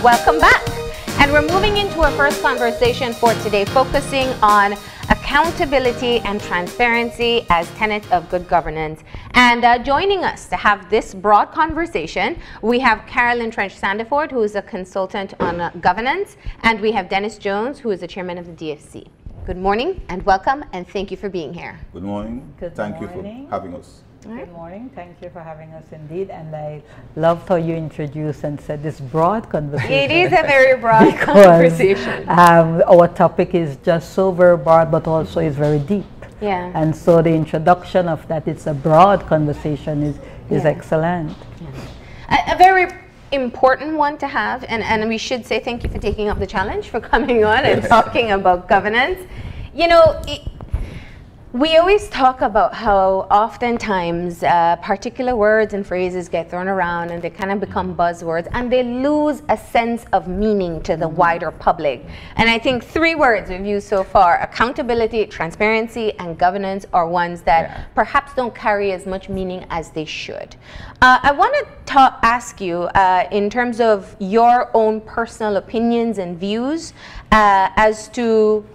Welcome back. And we're moving into our first conversation for today, focusing on accountability and transparency as tenets of good governance. And joining us to have this broad conversation, we have Carolyn Sanford, who is a consultant on governance, and we have Dennis Jones, who is the chairman of the DFC. Good morning and welcome, and thank you for being here. Good morning. Thank you for having us. Good morning. Thank you for having us indeed. And I loved how you introduced and said this broad conversation. It is a very broad conversation. Our topic is just so very broad, but also is very deep. Yeah. And so the introduction of that, it's a broad conversation, is excellent. Yeah. A very important one to have, and we should say thank you for taking up the challenge, for coming on and talking about governance. You know, we always talk about how oftentimes particular words and phrases get thrown around and they kind of become buzzwords and they lose a sense of meaning to the wider public. And I think three words we've used so far, accountability, transparency, and governance, are ones that perhaps don't carry as much meaning as they should. I want to ask you in terms of your own personal opinions and views as to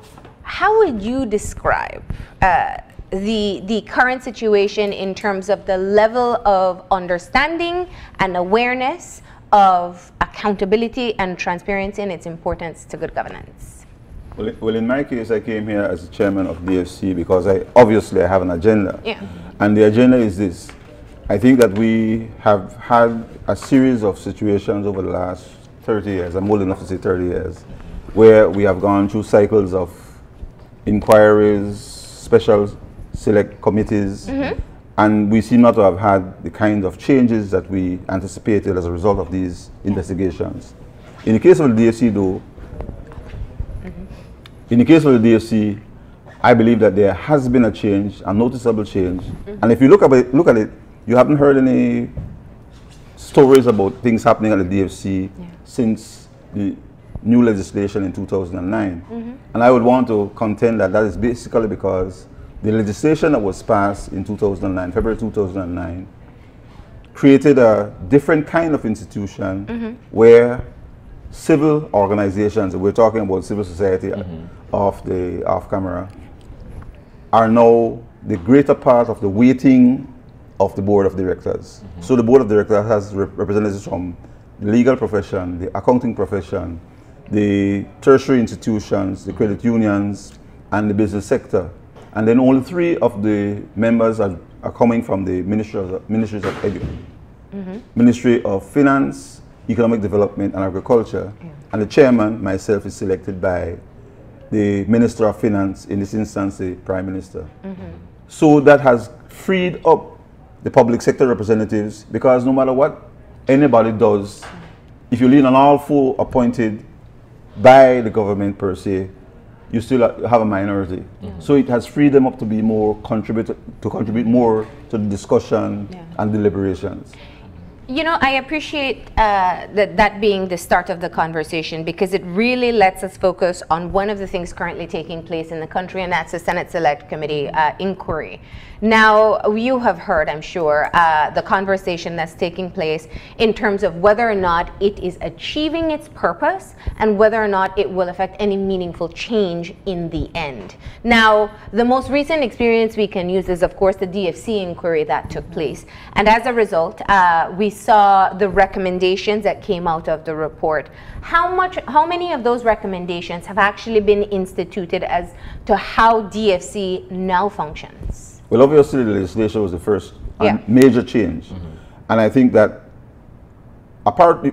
how would you describe the current situation in terms of the level of understanding and awareness of accountability and transparency and its importance to good governance? Well, in my case, I came here as the chairman of DFC because obviously I have an agenda. Yeah. And the agenda is this. I think that we have had a series of situations over the last 30 years, I'm old enough to say 30 years, where we have gone through cycles of inquiries, special select committees, and we seem not to have had the kind of changes that we anticipated as a result of these investigations. In the case of the DFC though, I believe that there has been a change, a noticeable change, and if you look at it, you haven't heard any stories about things happening at the DFC since the new legislation in 2009. And I would want to contend that that is basically because the legislation that was passed in 2009, February 2009, created a different kind of institution where civil organizations, we're talking about civil society off camera, are now the greater part of the weighting of the board of directors. So the board of directors has representatives from the legal profession, the accounting profession, the tertiary institutions, the credit unions, and the business sector. And then only 3 of the members are coming from the ministries of Ministry of Finance, Economic Development, and Agriculture. And the chairman, myself, is selected by the Minister of Finance, in this instance, the Prime Minister. So that has freed up the public sector representatives, because no matter what anybody does, if you lean on all 4 appointed by the government per se, you still have a minority. So it has freed them up to be more contribute more to the discussion and deliberations. You know, I appreciate that being the start of the conversation, because it really lets us focus on one of the things currently taking place in the country, and that's the Senate Select Committee inquiry. Now, you have heard, I'm sure, the conversation that's taking place in terms of whether or not it is achieving its purpose and whether or not it will affect any meaningful change in the end. Now, the most recent experience we can use is, of course, the DFC inquiry that took place. And as a result, we saw the recommendations that came out of the report. How many of those recommendations have actually been instituted as to how DFC now functions? Well, obviously, the legislation was the first major change. And I think that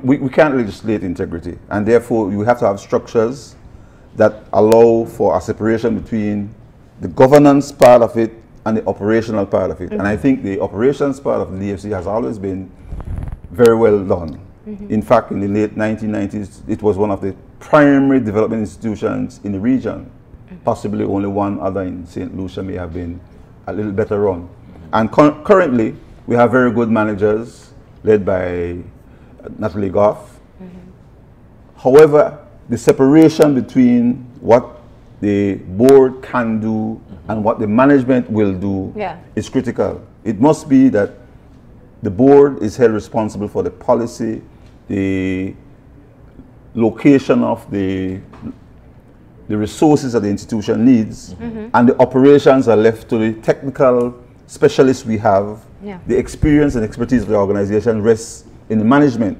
we can't legislate integrity, and therefore you have to have structures that allow for a separation between the governance part of it and the operational part of it. And I think the operations part of the DFC has always been very well done. In fact, in the late 1990s, it was one of the primary development institutions in the region. Possibly only one other in St. Lucia may have been a little better run. And currently, we have very good managers led by Natalie Goff. However, the separation between what the board can do and what the management will do is critical. It must be that the board is held responsible for the policy, the location of the resources that the institution needs, and the operations are left to the technical specialists we have. The experience and expertise of the organization rests in the management.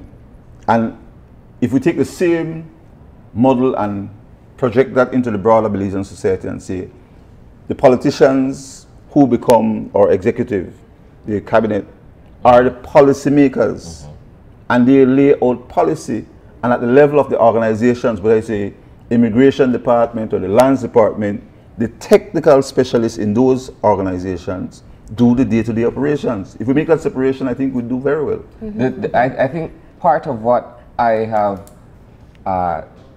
And if we take the same model and project that into the broader Belizean society and say, the politicians who become our executive, the cabinet, are the policymakers, and they lay out policy, and at the level of the organizations, whether it's a immigration department or the lands department, the technical specialists in those organizations do the day-to-day operations. If we make that separation, I think we do very well. I think part of what I have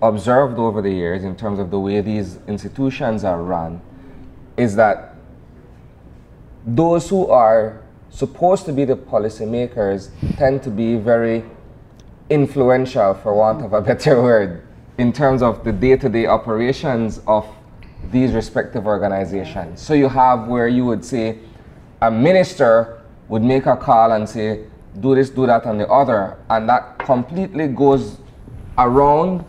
observed over the years in terms of the way these institutions are run is that those who are supposed to be the policymakers tend to be very influential, for want of a better word, in terms of the day-to-day operations of these respective organizations. So you have where you would say a minister would make a call and say, do this, do that, and the other, and that completely goes around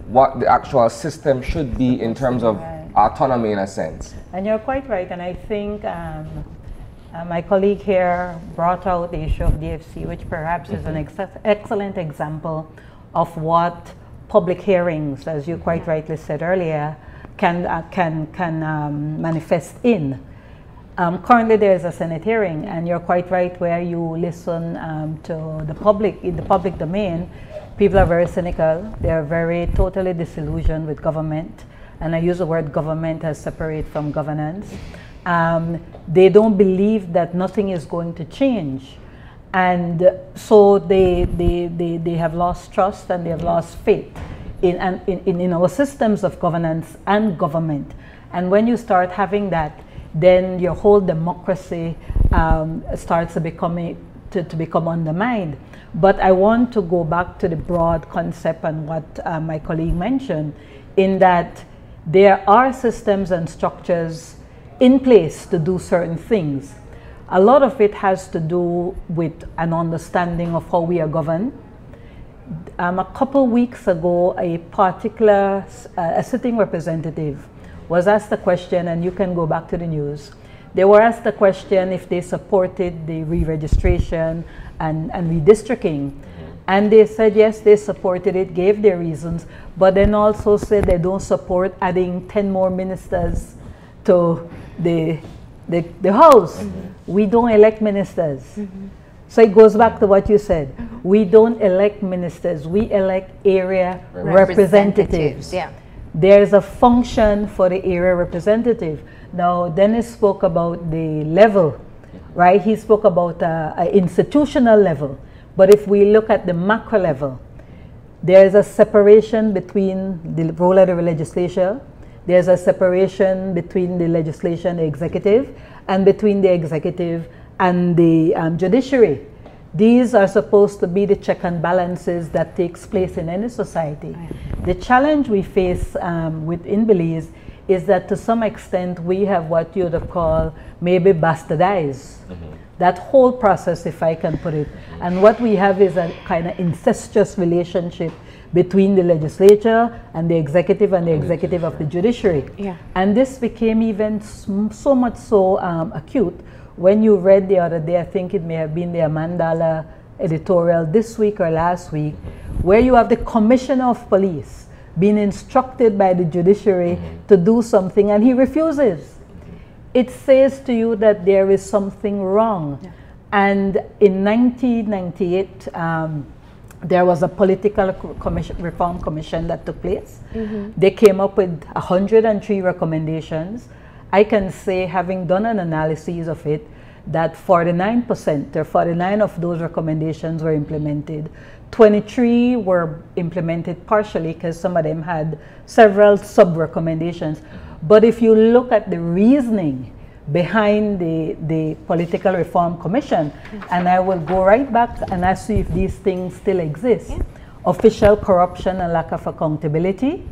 what the actual system should be in terms of autonomy in a sense. And you're quite right, and I think my colleague here brought out the issue of DFC, which perhaps is an excellent example of what public hearings, as you quite rightly said earlier, can manifest in. Currently there is a Senate hearing, and you're quite right, where you listen to the public, in the public domain, people are very cynical. They're very totally disillusioned with government, and I use the word government as separate from governance. They don't believe that nothing is going to change, and so they have lost trust, and they have lost faith in our systems of governance and government. And when you start having that, then your whole democracy starts to become undermined. But I want to go back to the broad concept and what my colleague mentioned, in that there are systems and structures in place to do certain things. A lot of it has to do with an understanding of how we are governed. A couple weeks ago, a particular sitting representative was asked the question, and you can go back to the news. They were asked the question if they supported the re-registration and redistricting. And they said yes, they supported it, gave their reasons, but then also said they don't support adding 10 more ministers to the House. We don't elect ministers. So it goes back to what you said. We don't elect ministers, we elect area representatives. There's a function for the area representative. Now, Dennis spoke about the level, right? He spoke about an institutional level. But if we look at the macro level, there's a separation between the role of the legislature, there's a separation between the legislation, the executive, and between the executive and the judiciary. These are supposed to be the check and balances that takes place in any society. The challenge we face within Belize is that to some extent we have what you would call maybe bastardized that whole process, if I can put it. And what we have is a kind of incestuous relationship between the legislature and the executive of the judiciary. And this became even so much so acute when you read the other day, I think it may have been the Mandala editorial this week or last week, where you have the commissioner of police being instructed by the judiciary to do something, and he refuses. It says to you that there is something wrong. And in 1998, there was a political reform commission that took place. They came up with 103 recommendations. I can say, having done an analysis of it, that 49% or 49 of those recommendations were implemented. 23 were implemented partially because some of them had several sub-recommendations. But if you look at the reasoning behind the Political Reform Commission, and I will go right back and ask you if these things still exist. Official corruption and lack of accountability,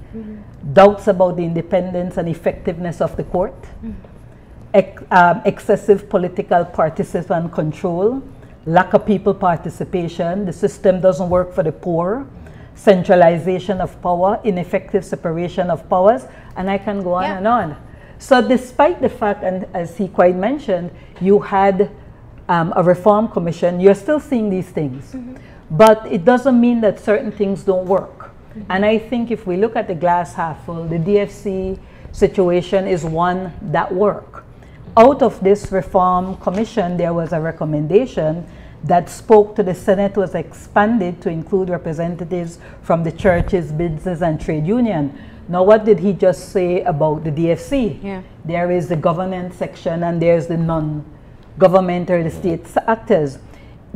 doubts about the independence and effectiveness of the court, excessive political participant control, lack of people participation, the system doesn't work for the poor, centralization of power, ineffective separation of powers, and I can go on and on. So despite the fact, and as he quite mentioned, you had a reform commission, you're still seeing these things. But it doesn't mean that certain things don't work. And I think if we look at the glass half full, the DFC situation is one that worked. Out of this reform commission, there was a recommendation that spoke to the Senate was expanded to include representatives from the churches, business, and trade union. Now, what did he just say about the DFC? There is the governance section and there's the non-government or the state actors.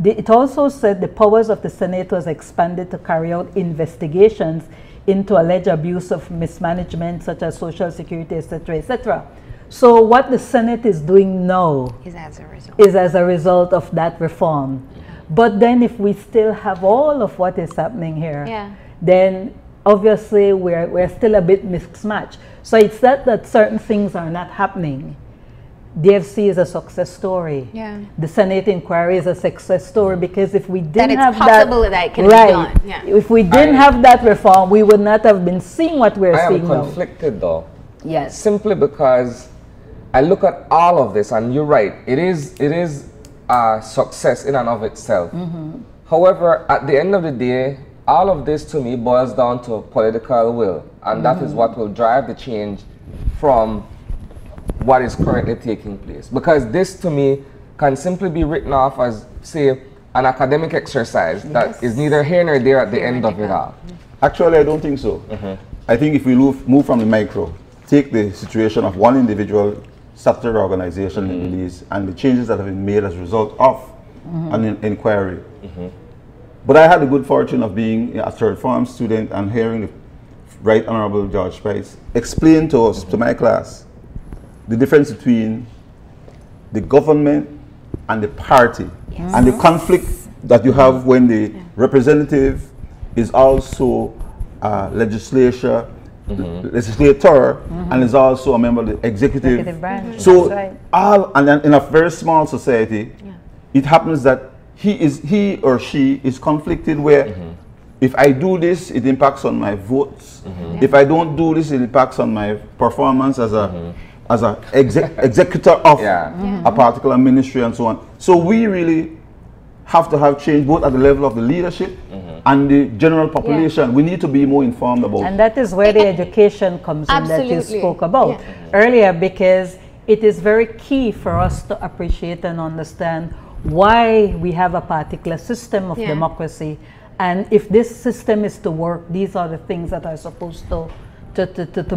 It also said the powers of the Senate was expanded to carry out investigations into alleged abuse of mismanagement such as social security, etc., etc. So what the Senate is doing now is as a result of that reform. But then if we still have all of what is happening here, then obviously we're still a bit mismatched. So it's not that certain things are not happening. DFC is a success story. The Senate inquiry is a success story because if we didn't have that, it can be done. If we didn't have that reform, we would not have been seeing what we're seeing now. I am conflicted though. Simply because I look at all of this, and you're right, it is a success in and of itself. However, at the end of the day, all of this to me boils down to political will, and that is what will drive the change from what is currently taking place. Because this to me can simply be written off as, say, an academic exercise that is neither here nor there at the end of it all. Actually, I don't think so. I think if we move from the micro, take the situation of one individual statutory organization in Belize and the changes that have been made as a result of an inquiry. But I had the good fortune of being a third form student and hearing the Right Honorable George Price explain to us, to my class, the difference between the government and the party and the conflict that you have when the representative is also a legislator and is also a member of the executive branch. So and then in a very small society, it happens that he or she is conflicted where if I do this, it impacts on my votes. If I don't do this, it impacts on my performance as a executor of a particular ministry and so on. So we really have to have change both at the level of the leadership and the general population. We need to be more informed about. And that is where the education comes in that you spoke about earlier, because it is very key for us to appreciate and understand why we have a particular system of democracy. And if this system is to work, these are the things that are supposed to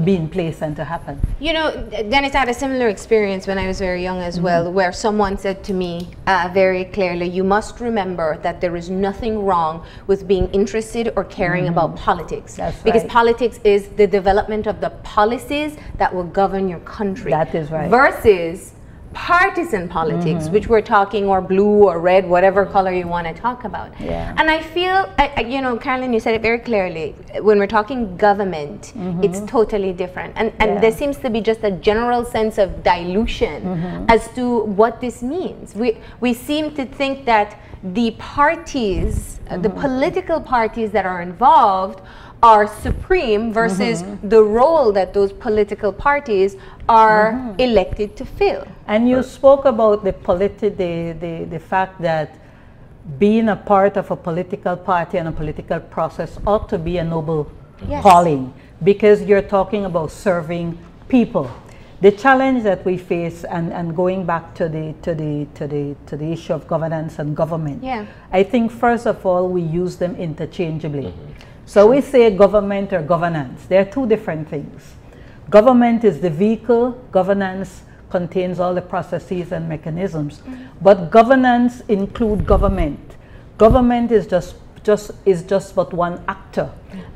be in place and to happen. You know, Dennis, I had a similar experience when I was very young as well, where someone said to me very clearly, you must remember that there is nothing wrong with being interested or caring about politics. Because politics is the development of the policies that will govern your country. That is right. Versus partisan politics, which we're talking, or blue or red, whatever color you want to talk about. And I feel, you know, Carolyn, you said it very clearly, when we're talking government, it's totally different. And there seems to be just a general sense of dilution as to what this means. We seem to think that the parties, the political parties that are involved are supreme versus the role that those political parties are elected to fill. And you spoke about the fact that being a part of a political party and a political process ought to be a noble calling, because you're talking about serving people. The challenge that we face, and going back to the issue of governance and government, I think first of all we use them interchangeably. So we say government or governance. They're two different things. Government is the vehicle. Governance contains all the processes and mechanisms. But governance includes government. Government is just but one actor.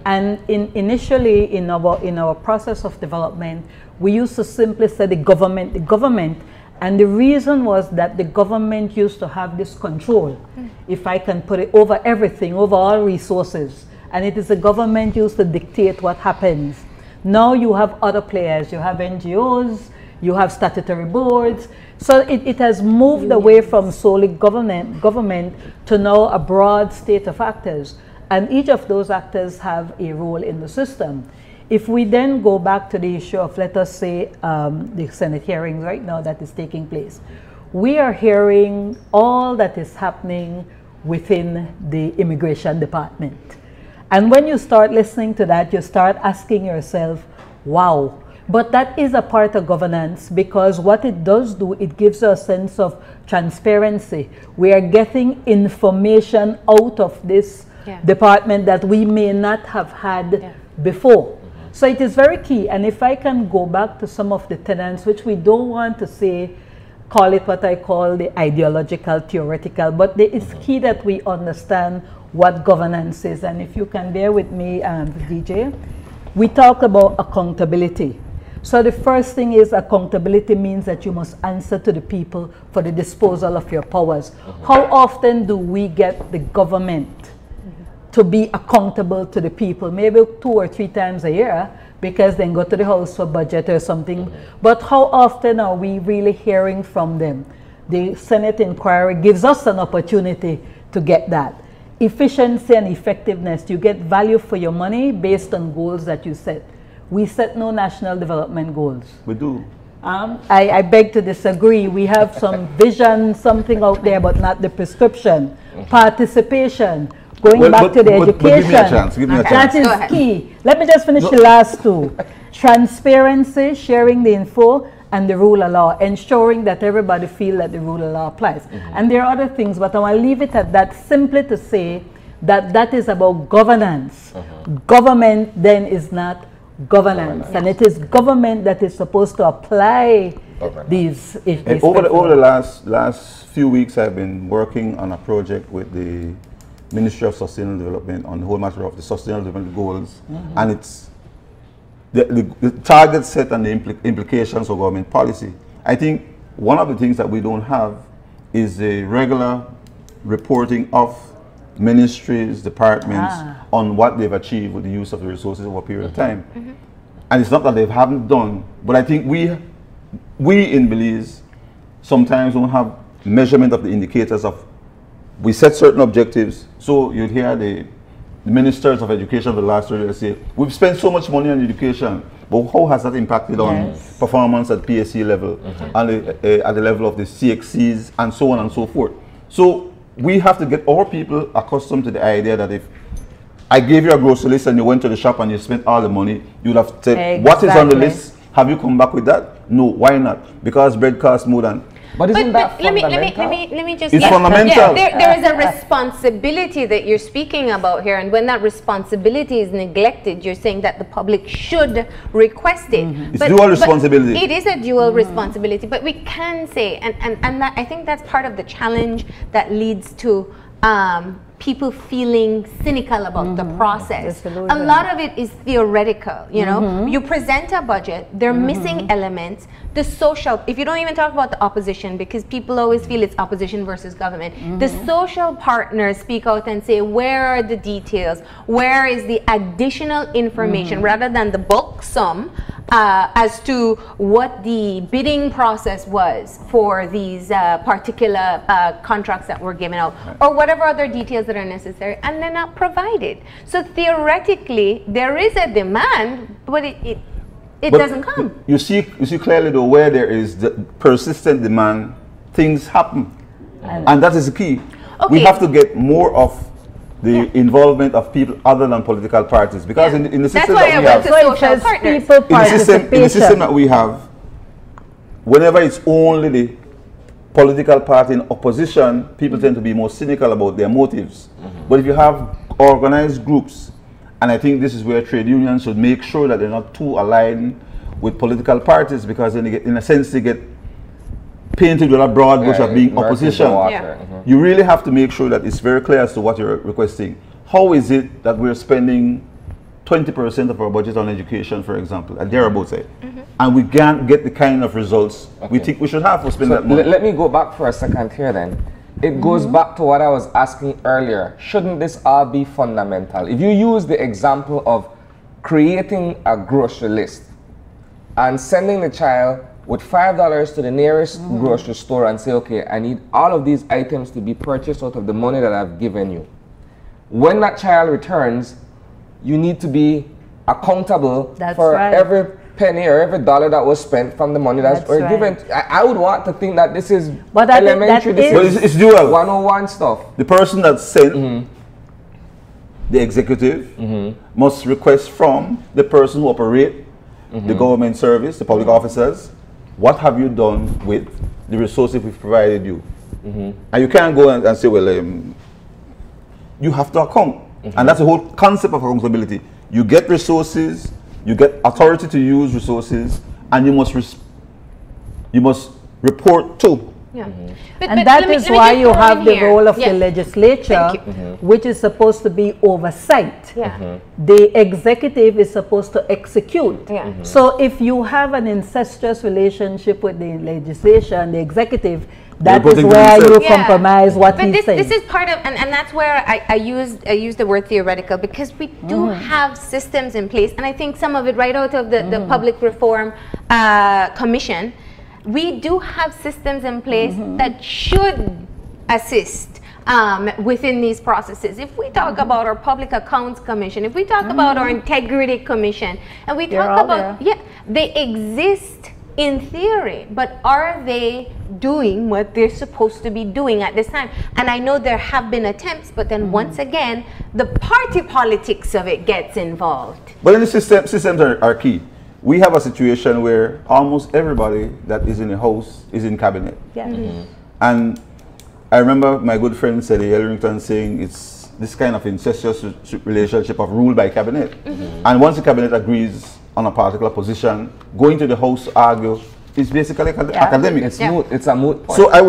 And initially in our process of development, we used to simply say the government. And the reason was that the government used to have this control, if I can put it, over everything, over all resources. And it is the government used to dictate what happens. Now you have other players. You have NGOs, you have statutory boards. So it has moved away from solely government to now a broad state of actors. And each of those actors have a role in the system. If we then go back to the issue of, let us say, the Senate hearings right now that is taking place, we are hearing all that is happening within the immigration department. And when you start listening to that, you start asking yourself, wow. But that is a part of governance, because what it does do, it gives us a sense of transparency. We are getting information out of this department that we may not have had before. So it is very key. And if I can go back to some of the tenets, which we don't want to say, call it what I call the ideological, theoretical, but it's key that we understand what governance is. And if you can bear with me, DJ, we talk about accountability. So the first thing is accountability means that you must answer to the people for the disposal of your powers. How often do we get the government to be accountable to the people? Maybe 2 or 3 times a year, because then go to the House for budget or something. But how often are we really hearing from them? The Senate inquiry gives us an opportunity to get that. Efficiency and effectiveness, you get value for your money based on goals that you set. We set no national development goals. We do. I beg to disagree. We have some vision, something out there, but not the prescription. Participation, going back to the education. But give me a chance. Give me a chance. That is key. Let me just finish the last 2. Transparency, sharing the info, and the rule of law, ensuring that everybody feel that the rule of law applies. And there are other things, but I will leave it at that, simply to say that that is about governance. Government then is not governance. And it is government that is supposed to apply these issues. Over the last few weeks, I've been working on a project with the Ministry of Sustainable Development on the whole matter of the Sustainable Development Goals, and it's the target set and the implications of government policy. I think one of the things that we don't have is a regular reporting of ministries, departments on what they've achieved with the use of the resources over a period of time. And it's not that they haven't done, but I think we in Belize sometimes don't have measurement of the indicators of, we set certain objectives. So you'd hear the ministers of education for the last 30 years say, we've spent so much money on education, but how has that impacted on performance at PSC level, and at the level of the CXCs, and so on and so forth. So we have to get our people accustomed to the idea that if I gave you a grocery list and you went to the shop and you spent all the money, you would have said, what is on the list? Have you come back with that? No, why not? Because bread costs more than... But isn't that fundamental? Let me just... It's fundamental. There is a responsibility that you're speaking about here, and when that responsibility is neglected, you're saying that the public should request it. It's dual responsibility. It is a dual responsibility, but we can say, and that, I think that's part of the challenge that leads to people feeling cynical about the process. A lot of it is theoretical, you know. You present a budget, they're missing elements. The social, if you don't even talk about the opposition, because people always feel it's opposition versus government, the social partners speak out and say, where are the details? Where is the additional information, rather than the bulk sum as to what the bidding process was for these particular contracts that were given out, or whatever other details that are necessary, and they're not provided. So theoretically, there is a demand, but it doesn't come. You see clearly though, where there is the persistent demand, things happen, and that is the key. We have to get more of the involvement of people other than political parties, because in the system that we have, in the system that we have, whenever it's only the political party in opposition, people tend to be more cynical about their motives. But if you have organized groups, and I think this is where trade unions should make sure that they're not too aligned with political parties, because then they get, in a sense, they get painted with a broad brush of being opposition. You really have to make sure that it's very clear as to what you're requesting. How is it that we're spending 20% of our budget on education, for example, at thereabouts, and we can't get the kind of results we think we should have for spending that money? Let me go back for a second here then. It goes back to what I was asking earlier. Shouldn't this all be fundamental? If you use the example of creating a grocery list and sending the child with $5 to the nearest grocery store and say, okay, I need all of these items to be purchased out of the money that I've given you. when that child returns, you need to be accountable for every penny or every dollar that was spent from the money that's given. I would want to think that this is elementary. It's dual. 101 stuff. The person that sent the executive must request from the person who operate the government service, the public officers, what have you done with the resources we've provided you? And you can't go and say, well, you have to account. And that's the whole concept of accountability. You get resources, you get authority to use resources, and you must report to. And that is why you have the role of the legislature, which is supposed to be oversight. The executive is supposed to execute. So if you have an incestuous relationship with the legislation, the executive, that is where you compromise what he's saying. This is part of, and that's where I use the word theoretical, because we do have systems in place, and I think some of it right out of the Public Reform Commission. We do have systems in place that should assist within these processes. If we talk about our Public Accounts Commission, if we talk about our Integrity Commission, and we talk about, they exist in theory, but are they doing what they're supposed to be doing at this time? And I know there have been attempts, but then once again, the party politics of it gets involved. But then the systems are key. We have a situation where almost everybody that is in the house is in cabinet. And I remember my good friend Sally Elrington saying it's this kind of incestuous relationship of rule by cabinet. And once the cabinet agrees on a particular position, going to the house to argue is basically academic. It's moot. It's a moot point. So I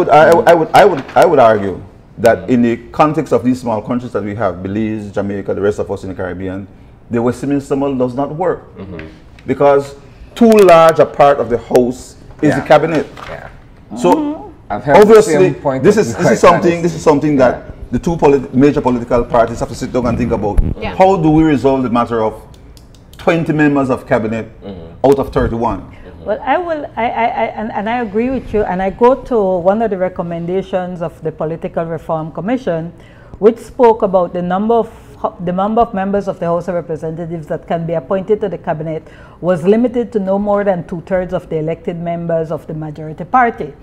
would argue that in the context of these small countries that we have, Belize, Jamaica, the rest of us in the Caribbean, the Westminster model does not work. Because too large a part of the house is the cabinet. So obviously, this is something that the two major political parties have to sit down and think about. How do we resolve the matter of 20 members of cabinet out of 31? Well, I agree with you, and I go to one of the recommendations of the Political Reform Commission, which spoke about the number of members of the House of Representatives that can be appointed to the cabinet was limited to no more than 2/3 of the elected members of the majority party.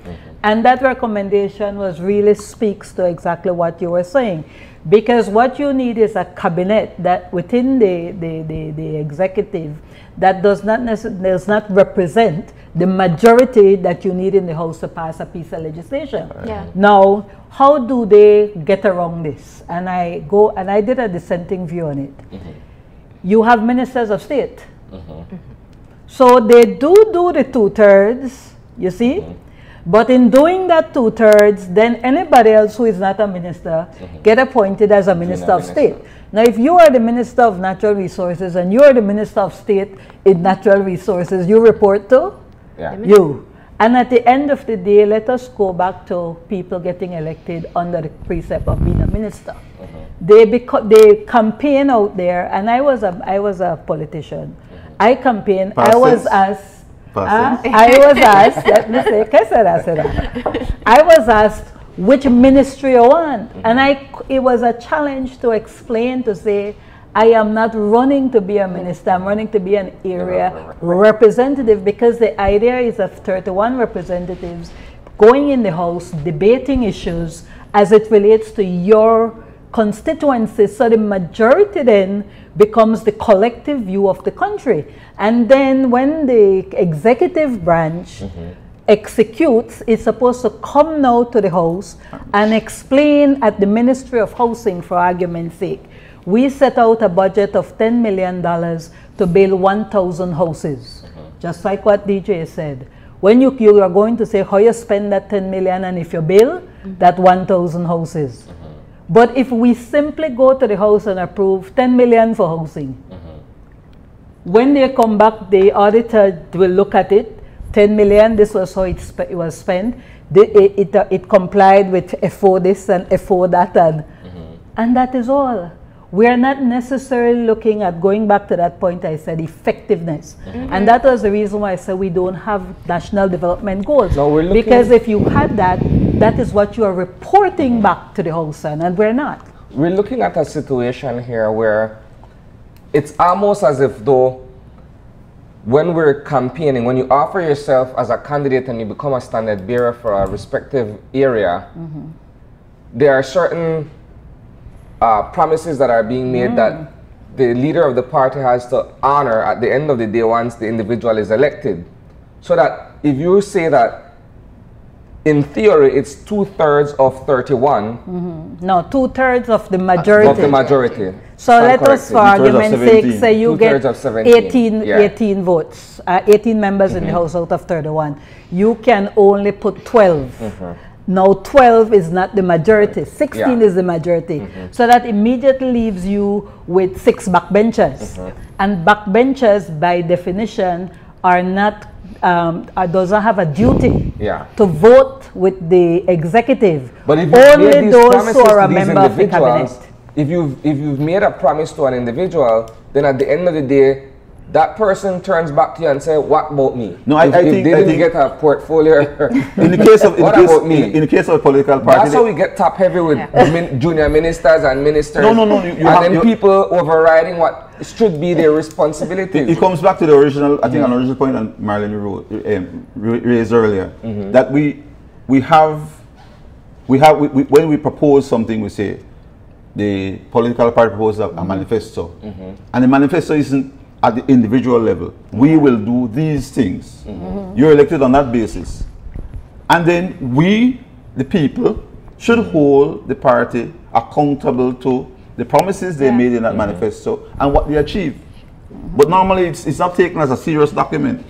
And that recommendation really speaks to exactly what you were saying, because what you need is a cabinet that within the executive that does not represent the majority that you need in the House to pass a piece of legislation. Now, how do they get around this? And I did a dissenting view on it. You have ministers of state. So they do the 2/3, you see? But in doing that 2/3, then anybody else who is not a minister get appointed as a minister of state. Now, if you are the Minister of Natural Resources and you are the Minister of State in Natural Resources, you report to you. And at the end of the day, let us go back to people getting elected under the precept of being a minister. They campaign out there, and I was a politician. I campaigned. I was asked. Let me say, I was asked which ministry I want, and it was a challenge to explain, to say, I am not running to be a minister, I'm running to be an area representative, because the idea is of 31 representatives going in the House, debating issues as it relates to your constituency. So the majority then becomes the collective view of the country. And then when the executive branch executes, it's supposed to come now to the House and explain at the Ministry of Housing, for argument's sake. We set out a budget of $10 million to build 1,000 houses, just like what DJ said. When you are going to say how you spend that 10 million, and if you build that 1,000 houses. But if we simply go to the House and approve 10 million for housing, when they come back, the auditor will look at it, 10 million, this was how it was spent. It complied with FO this and FO that, and that is all. We are not necessarily looking at, going back to that point I said, effectiveness. And that was the reason why I said we don't have national development goals. No, we're looking, because if you had that, that is what you are reporting back to the House on, and we're not. we're looking at a situation here where it's almost as if though when we're campaigning, when you offer yourself as a candidate and you become a standard bearer for a respective area, there are certain promises that are being made that the leader of the party has to honor at the end of the day once the individual is elected. So that if you say that in theory it's 2/3 of 31. No, 2/3 of the majority. Of the majority. So let us, for argument's sake, say you get 17. 18 votes, 18 members in the House out of 31. You can only put 12. Now 12 is not the majority, 16 is the majority. So that immediately leaves you with 6 backbenchers. And backbenchers by definition are not, doesn't have a duty to vote with the executive. But if only those who are a member of the cabinet. If you've made a promise to an individual, then at the end of the day, that person turns back to you and says, "What about me?" No, if they didn't get a portfolio. In the case of what about me? In the case of a political party, that's how we get top heavy with junior ministers and ministers. No. And then people overriding what should be their responsibility. It comes back to the original, I think, an original point that Marilyn raised earlier, that when we propose something, we say the political party proposes a manifesto, and the manifesto isn't at the individual level. We will do these things. You're elected on that basis, and then we, the people, should hold the party accountable to the promises they made in that manifesto and what they achieved. But normally it's not taken as a serious document.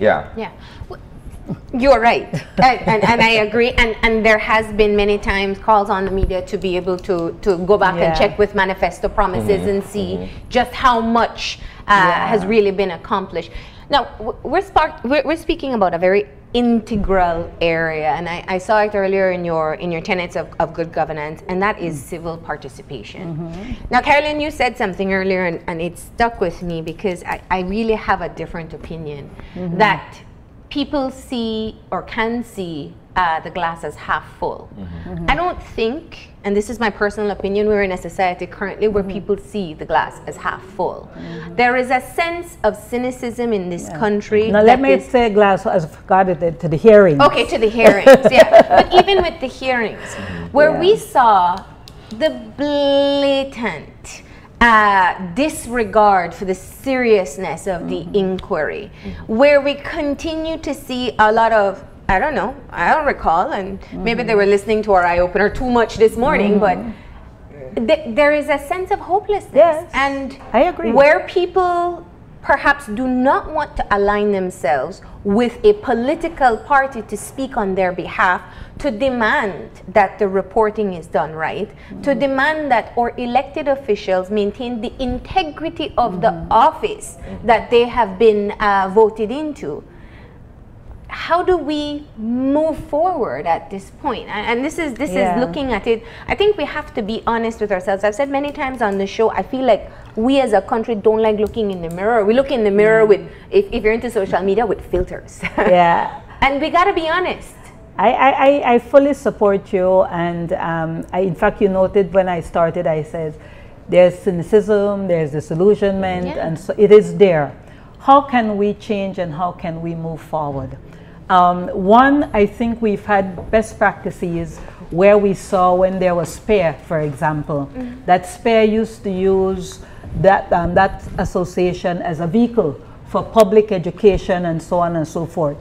You're right, and I agree, and there has been many times calls on the media to be able to go back and check with manifesto promises and see just how much has really been accomplished. Now we're speaking about a very integral area, and I saw it earlier in your tenets of good governance, and that is civil participation. Now, Carolyn, you said something earlier, and it stuck with me because I really have a different opinion that people see or can see the glass as half full. I don't think, and this is my personal opinion, we're in a society currently where people see the glass as half full. There is a sense of cynicism in this country. Now let me say glass as regarded to the hearings. Okay, to the hearings, But even with the hearings, where we saw the blatant disregard for the seriousness of the inquiry, where we continue to see a lot of, I don't know, I don't recall, and maybe they were listening to our eye-opener too much this morning, but there is a sense of hopelessness. And I agree. Where people perhaps do not want to align themselves with a political party to speak on their behalf, to demand that the reporting is done right, to demand that our elected officials maintain the integrity of the office that they have been voted into. How do we move forward at this point? And this is looking at it. I think we have to be honest with ourselves. I've said many times on the show, I feel like we as a country don't like looking in the mirror. We look in the mirror with, if you're into social media, with filters. And we got to be honest. I fully support you, and in fact, you noted when I started, I said, there's cynicism, there's disillusionment, and so it is there. How can we change and how can we move forward? One, I think we've had best practices where we saw when there was SPARE, for example, that SPARE used to use that association as a vehicle for public education and so on and so forth.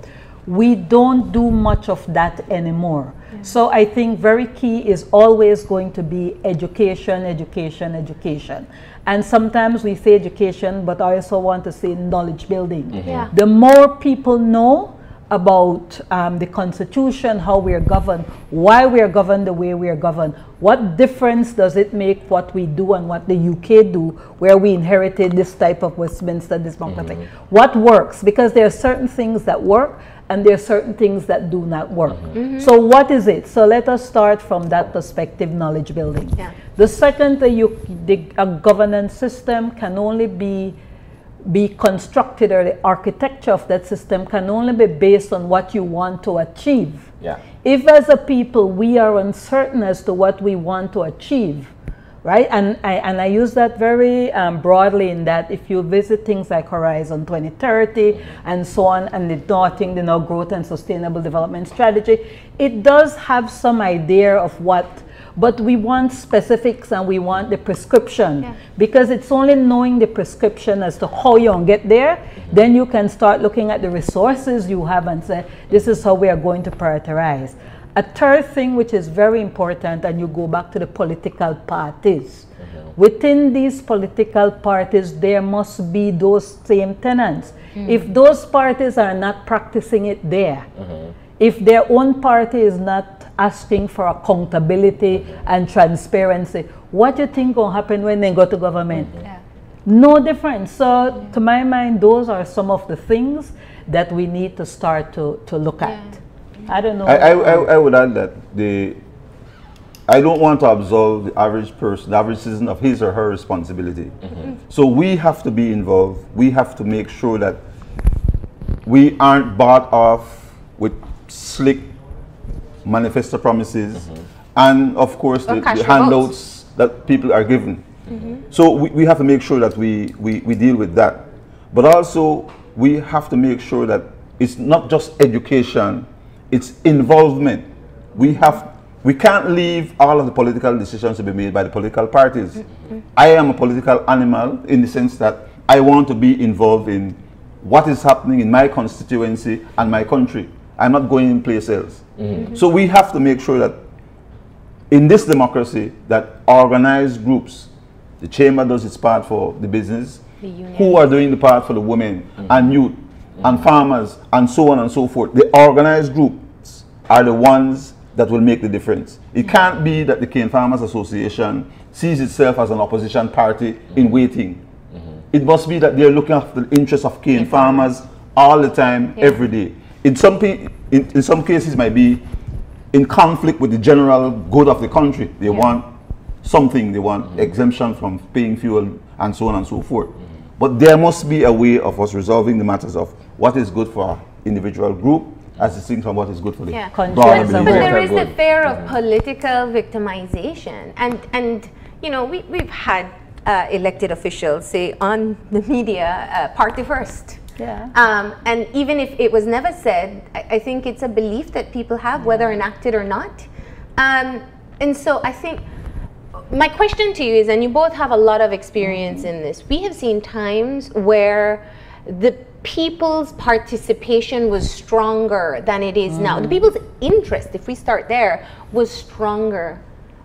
We don't do much of that anymore. So I think very key is always going to be education, education, education. And sometimes we say education, but I also want to say knowledge building. The more people know about the Constitution, how we are governed, why we are governed the way we are governed, what difference does it make what we do and what the UK do, where we inherited this type of Westminster democracy. What works? Because there are certain things that work and there are certain things that do not work. So what is it? So let us start from that perspective, knowledge building. The second, a governance system can only be constructed, or the architecture of that system can only be based on what you want to achieve. If as a people we are uncertain as to what we want to achieve, right? And I use that very broadly in that if you visit things like Horizon 2030 and so on, and the Northing, the now Growth and Sustainable Development Strategy, it does have some idea of what, but we want specifics and we want the prescription, because it's only knowing the prescription as to how you get there, then you can start looking at the resources you have and say, this is how we are going to prioritize. A third thing which is very important, and you go back to the political parties. Within these political parties, there must be those same tenets. If those parties are not practicing it there, if their own party is not asking for accountability and transparency, what do you think will happen when they go to government? No difference. So to my mind, those are some of the things that we need to start to look at. I don't know. I would add that I don't want to absolve the average person, the average citizen, of his or her responsibility. So we have to be involved. We have to make sure that we aren't bought off with slick manifesto promises and, of course, the handouts that people are given. So we have to make sure that we deal with that. But also, we have to make sure that it's not just education, it's involvement. We can't leave all of the political decisions to be made by the political parties. I am a political animal in the sense that I want to be involved in what is happening in my constituency and my country. I'm not going in place else. So we have to make sure that in this democracy, that organized groups, the chamber does its part for the business, who are doing the part for the women and youth and farmers and so on and so forth. The organized groups are the ones that will make the difference. It can't be that the Cane Farmers Association sees itself as an opposition party in waiting. It must be that they're looking after the interests of cane farmers all the time, every day. In some cases, it might be in conflict with the general good of the country. They want something, they want exemption from paying fuel and so on and so forth. But there must be a way of us resolving the matters of what is good for our individual group as distinct from what is good for the broader. But there is the fear of political victimization, and you know, we've had elected officials say on the media, party first. And even if it was never said, I think it's a belief that people have, whether enacted or not. And so I think my question to you is, and you both have a lot of experience in this, we have seen times where the people's participation was stronger than it is now. The people's interest, if we start there, was stronger.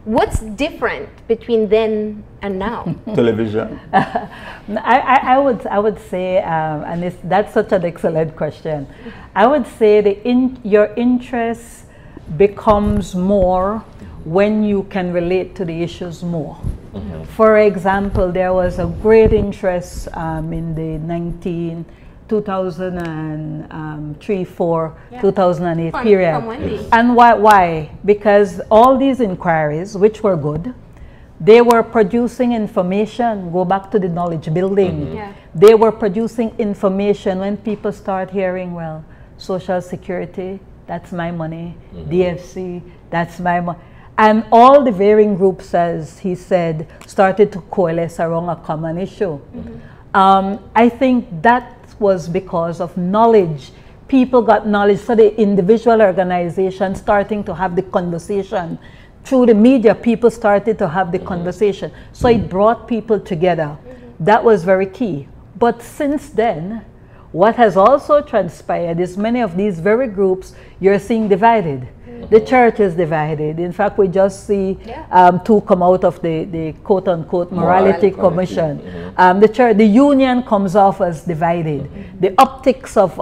What's different between then and now? Television. I would say, and that's such an excellent question. I would say your interest becomes more when you can relate to the issues more. For example, there was a great interest in the 2003, 4, 2008 period. And why? Because all these inquiries, which were good, they were producing information. Go back to the knowledge building. They were producing information when people start hearing, well, Social Security, that's my money. DFC, that's my money. And all the varying groups, as he said, started to coalesce around a common issue. I think that was because of knowledge. People got knowledge, so the individual organizations starting to have the conversation. Through the media, people started to have the conversation. So it brought people together. That was very key. But since then, what has also transpired is many of these very groups you're seeing divided. The church is divided. In fact, we just see two come out of the quote-unquote morality commission. The church, the union comes off as divided. The optics of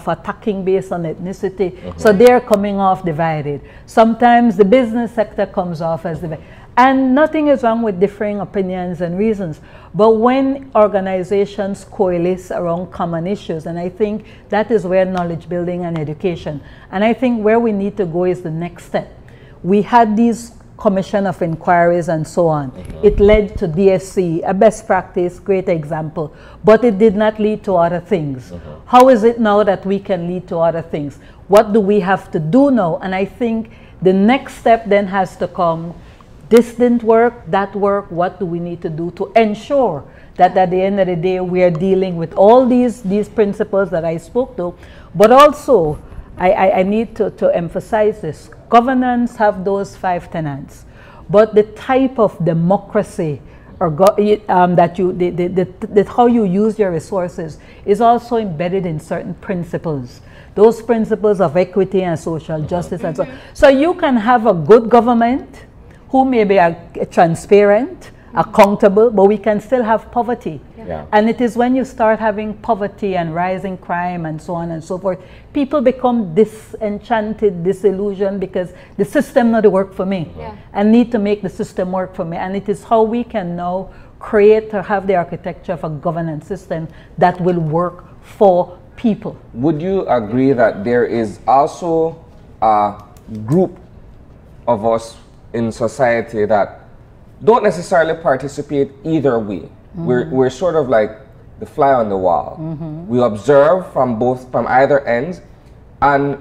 attacking based on ethnicity, so they're coming off divided. Sometimes the business sector comes off as divided. And nothing is wrong with differing opinions and reasons. But when organizations coalesce around common issues, and I think that is where knowledge building and education, and I think where we need to go is the next step. We had these commission of inquiries and so on. It led to DFC, a best practice, great example, but it did not lead to other things. How is it now that we can lead to other things? What do we have to do now? And I think the next step then has to come. this didn't work, that worked, what do we need to do to ensure that at the end of the day we are dealing with all these principles that I spoke to. But also, I need to emphasize this. Governance have those 5 tenets, but the type of democracy or that how you use your resources is also embedded in certain principles. Those principles of equity and social justice and so on. So you can have a good government who may be transparent, accountable, but we can still have poverty. Yeah. And it is when you start having poverty and rising crime and so on and so forth, people become disenchanted, disillusioned because the system not work for me. And need to make the system work for me. And it is how we can now create or have the architecture of a governance system that will work for people. Would you agree that there is also a group of us in society that don't necessarily participate either way? We're sort of like the fly on the wall. We observe from either ends, and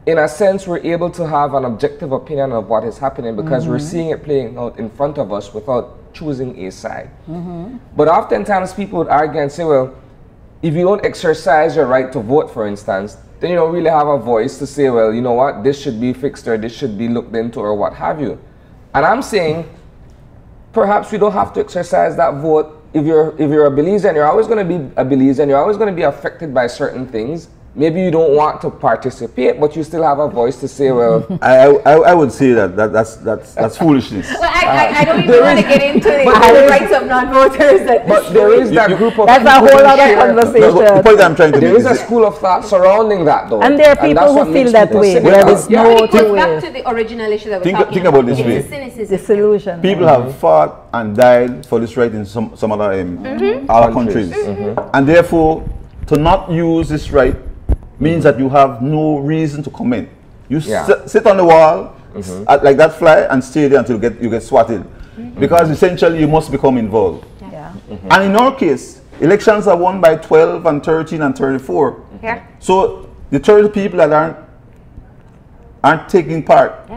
in a sense we're able to have an objective opinion of what is happening because we're seeing it playing out in front of us without choosing a side. But oftentimes people would argue and say, well, if you don't exercise your right to vote, for instance, then you don't really have a voice to say, well, you know what, this should be fixed or this should be looked into or what have you. And I'm saying perhaps we don't have to exercise that vote. If you're a Belizean, you're always going to be a Belizean, you're always going to be affected by certain things. Maybe you don't want to participate, but you still have a voice to say, well... I would say that's foolishness. Well, I don't even want to get into the rights of non-voters. But there is that group of that's a whole other conversation. The point I'm trying to there make is a school of thought surrounding that, though. And there are people who feel that way. There is no two back ways. to the original issue that we're talking Think about this way. Disillusion. People have fought and died for this right in some other other countries. And therefore, to not use this right means that you have no reason to comment. You sit on the wall like that fly and stay there until you get swatted. Because essentially you must become involved. And in our case, elections are won by 12 and 13 and 34. So the 30 people that aren't taking part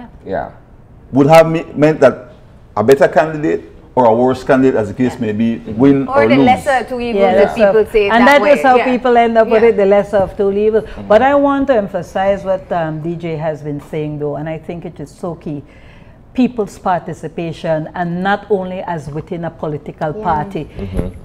would have meant that a better candidate or a worse candidate, as the case may be, win or the lose. lesser two evils that people say and that way. is how people end up with it, the lesser of two evils. But I want to emphasize what DJ has been saying, though, and I think it is so key. People's participation, and not only as within a political party,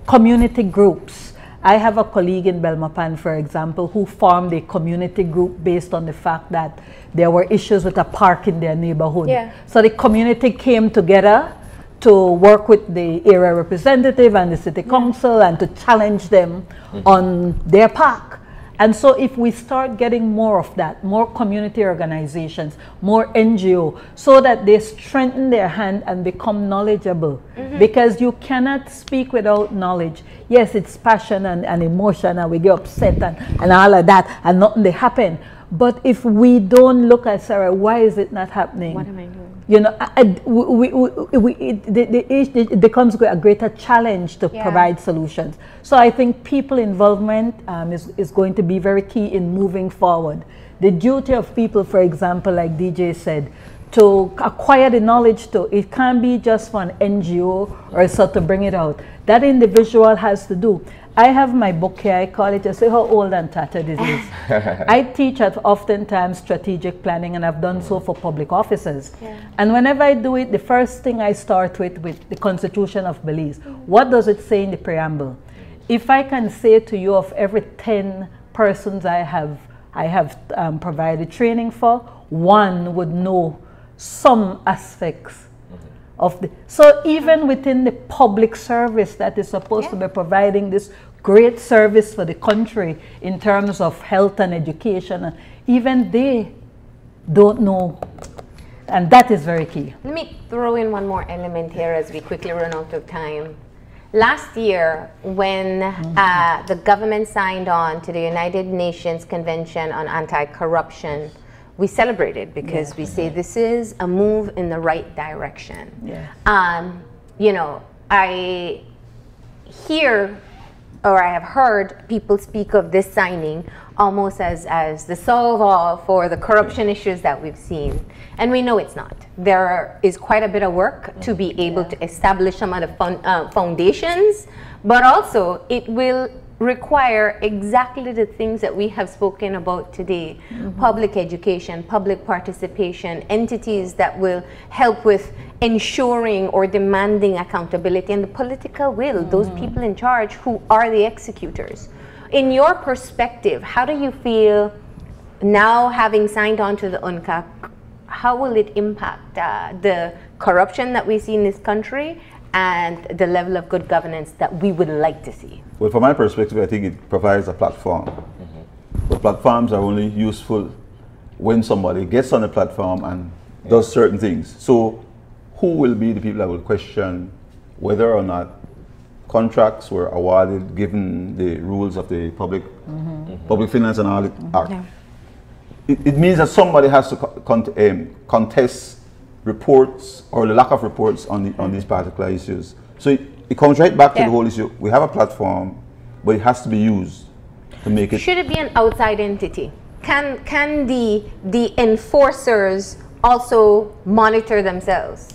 community groups. I have a colleague in Belmopan, for example, who formed a community group based on the fact that there were issues with a park in their neighborhood. So the community came together to work with the area representative and the city council and to challenge them on their park. And so if we start getting more of that, more community organizations, more NGO, so that they strengthen their hand and become knowledgeable, because you cannot speak without knowledge. Yes, it's passion and emotion and we get upset and all of that and nothing they happen. But if we don't look at, Sarah, why is it not happening? What am I doing? You know, it becomes a greater challenge to provide solutions. So I think people involvement is going to be very key in moving forward. The duty of people, for example, like DJ said, to acquire the knowledge it can't be just for an NGO or so to bring it out. That individual has to do. I have my book here, I call it, just say how old and tattered it is. I teach at oftentimes strategic planning, and I've done so for public officers. And whenever I do it, the first thing I start with the Constitution of Belize. What does it say in the preamble? If I can say to you, of every 10 persons I have provided training for, one would know some aspects of the, so even within the public service that is supposed to be providing this great service for the country in terms of health and education, even they don't know, and that is very key. Let me throw in one more element here as we quickly run out of time. Last year, when the government signed on to the United Nations Convention on Anti-Corruption, we celebrated because we say this is a move in the right direction. You know, I hear or I have heard people speak of this signing almost as the solve-all for the corruption issues that we've seen. And we know it's not. There is quite a bit of work to be able to establish some of the foundations, but also it will require exactly the things that we have spoken about today. Public education, public participation, entities that will help with ensuring or demanding accountability, and the political will, those people in charge who are the executors. In your perspective, how do you feel now, having signed on to the UNCAC, how will it impact the corruption that we see in this country and the level of good governance that we would like to see? Well, from my perspective, I think it provides a platform. But platforms are only useful when somebody gets on a platform and does certain things. So who will be the people that will question whether or not contracts were awarded given the rules of the Public Finance and Audit Act? It means that somebody has to contest reports or the lack of reports on these particular issues. So it comes right back to the whole issue. We have a platform, but it has to be used to make it. Should it be an outside entity? Can the enforcers also monitor themselves?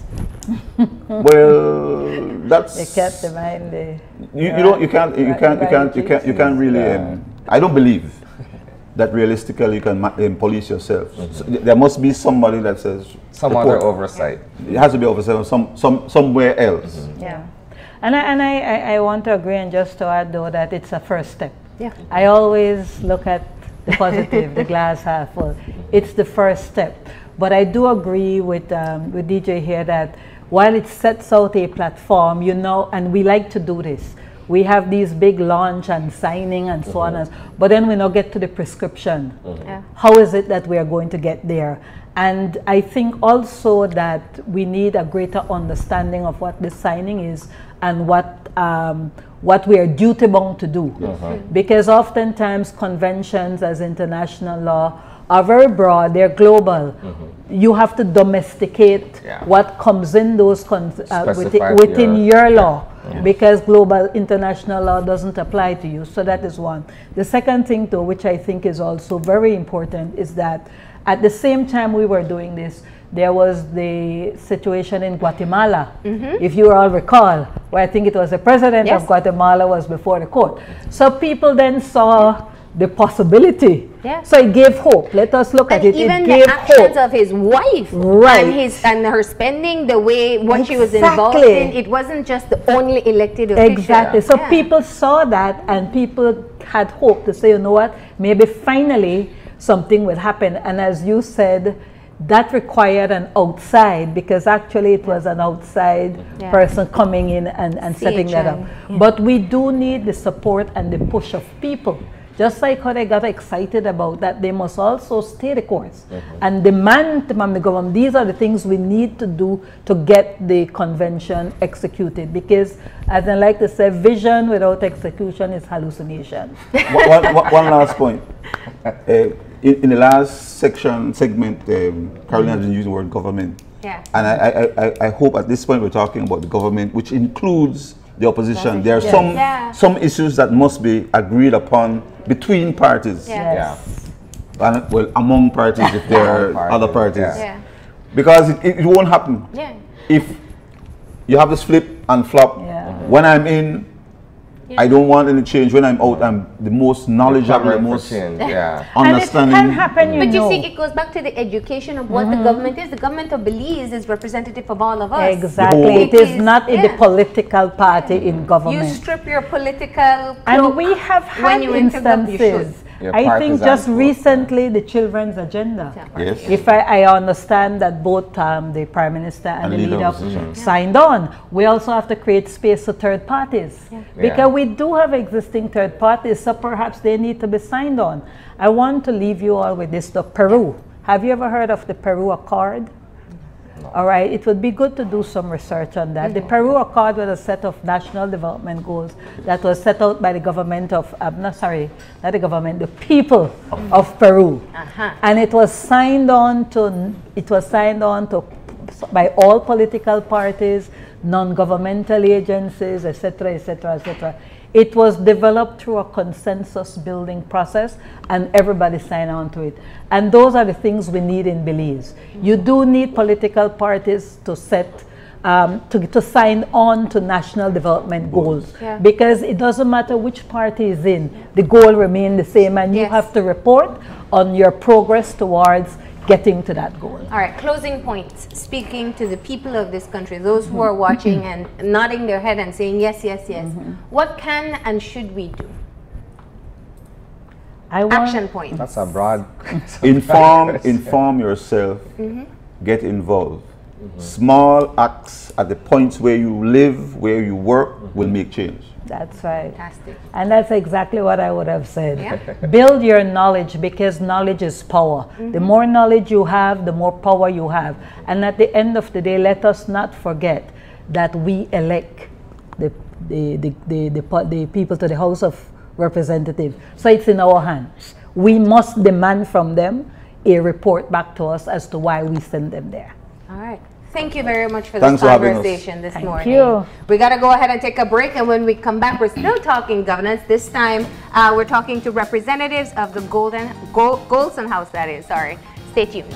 Well, that's They kept the mind. You can't really. I don't believe that realistically you can police yourself. So there must be somebody that says some other oversight. It has to be oversight somewhere else. Yeah. And I want to agree, and just to add though that it's a first step. Yeah. I always look at the positive, the glass half full. It's the first step. But I do agree with DJ here that while it sets out a platform, you know, and we like to do this. We have these big launch and signing and so on, but then we now get to the prescription. How is it that we are going to get there? And I think also that we need a greater understanding of what the signing is and what we are duty bound to do. Because oftentimes conventions as international law are very broad, they're global. You have to domesticate what comes in those within your law. Because global international law doesn't apply to you. So that is one. The second thing though, which I think is also very important, is that at the same time we were doing this, there was the situation in Guatemala, if you all recall, where I think it was the president of Guatemala was before the court. So people then saw the possibility. So it gave hope. Let us look at it. Even it gave the actions hope. of his wife and her spending, the way what she was involved in, it wasn't just the only elected official. Exactly. So people saw that and people had hope to say, you know what, maybe finally something will happen. And as you said, that required an outside, because actually it was an outside person coming in and setting that up. But we do need the support and the push of people. Just like how they got excited about that, they must also stay the course and demand from the government, these are the things we need to do to get the convention executed. Because, as I like to say, vision without execution is hallucination. One last point. In the last segment, Carolyn has been using the word government. And I hope at this point we're talking about the government, which includes the opposition. There are some issues that must be agreed upon between parties. And, well, among parties if there are other parties. Because it won't happen. If you have this flip and flop, when I'm in, I don't want any change. When I'm out, I'm the most knowledgeable, the most understanding. And it can happen, But you see, it goes back to the education of what the government is. The government of Belize is representative of all of us. Exactly. It is not in the political party in government. You strip your political and we have had instances. I think just recently the children's agenda. If I understand that both the Prime Minister and the leader signed on, we also have to create space for third parties. Because we do have existing third parties, so perhaps they need to be signed on. I want to leave you all with this, Peru. Have you ever heard of the Peru Accord? All right, it would be good to do some research on that. The Peru Accord was a set of national development goals that was set out by the government of, not the government, the people of Peru. And it was signed on to, by all political parties, non-governmental agencies, etc., etc., etc. It was developed through a consensus building process, and everybody signed on to it. And those are the things we need in Belize. You do need political parties to set to sign on to national development goals, because it doesn't matter which party is in, the goal remains the same, and you have to report on your progress towards getting to that goal. All right, closing points. Speaking to the people of this country, those who are watching and nodding their head and saying yes, yes, yes. What can and should we do? Action points. That's a broad. Inform yourself. Get involved. Small acts at the points where you live, where you work, will make change. That's right. Fantastic. And that's exactly what I would have said. Build your knowledge, because knowledge is power. The more knowledge you have, the more power you have. And at the end of the day, let us not forget that we elect the people to the House of Representatives. So it's in our hands. We must demand from them a report back to us as to why we send them there. All right. Thank you very much for this conversation this morning. Thank you. We got to go ahead and take a break, and when we come back, we're still talking governance. This time, we're talking to representatives of the Golson House, that is. Sorry. Stay tuned.